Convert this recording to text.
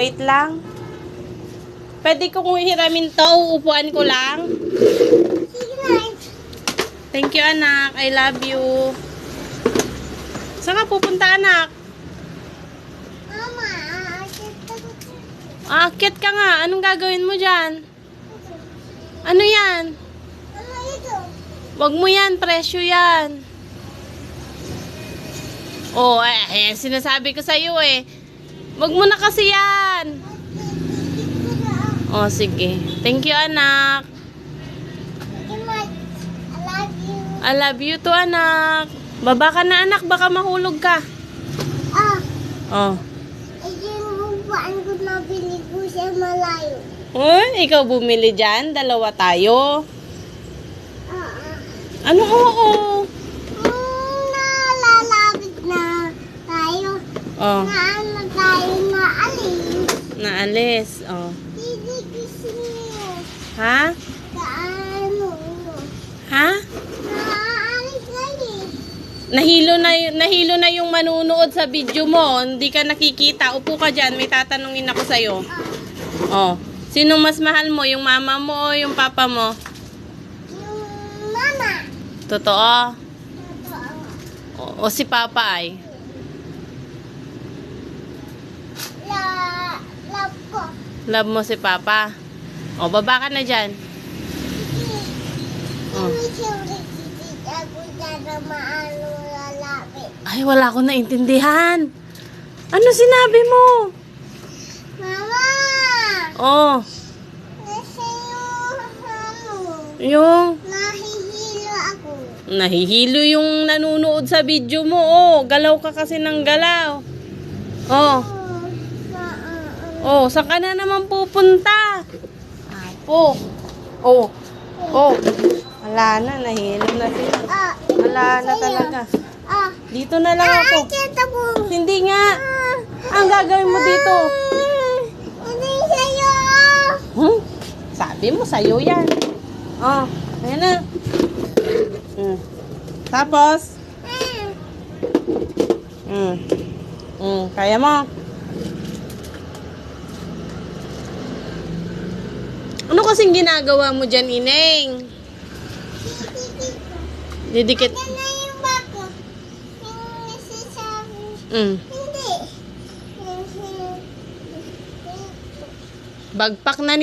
Wait lang. Pwede ko kung hiramin to, uupuan ko lang. Thank you, anak. I love you. Saan ka pupunta, anak? Mama, Aakyat ka nga. Anong gagawin mo dyan? Ano yan? ano ito? Wag mo yan. Presyo yan. Oh, eh, sinasabi ko sa'yo eh. Wag mo na kasi yan. Oh, sige. Thank you, anak. I love you. I love you too, anak. Baba ka na, anak. Baka mahulog ka. Oh. Yung upuan ko na bili ko sa malayo. Ikaw bumili dyan? Dalawa tayo. Ano, oo? Nalalapit na tayo. Oh, Naano tayo na alis. naalis. Oh. Hindi gusto niyo. Ha? Kaano? Ha? Naalis na eh. Nahilo na yung manunood sa video mo. Hindi ka nakikita. Upo ka dyan. May tatanungin ako sa'yo. Oh. Sino mas mahal mo? Yung mama mo o yung papa mo? Yung mama. Totoo? Totoo. O si papa ay? Love ko. Love mo si papa? O, baba ka na dyan. Oh. Hindi siya ako dyan maano lalapit. Ay, wala akong naintindihan. Ano sinabi mo? Mama! Oh, Nasa ano? yung Nahihilo ako. nahihilo yung nanonood sa video mo. Oh, galaw ka kasi ng galaw. Oh, oh, saan ka na naman pupunta? Apo. Oh, oh. Wala na, nahilo na sila. Wala na talaga. Dito na lang ako. Kita ko. Hindi nga. Ang gagawin mo dito? Hindi sa'yo. Sabi mo, sa'yo yan. Oh, ayan na. Tapos? Kaya mo? Ano kasing ginagawa mo dyan, Ineng? Didikit. Yan na yung bako. Yung nasasabi. Mm. Hindi. Bagpak na ni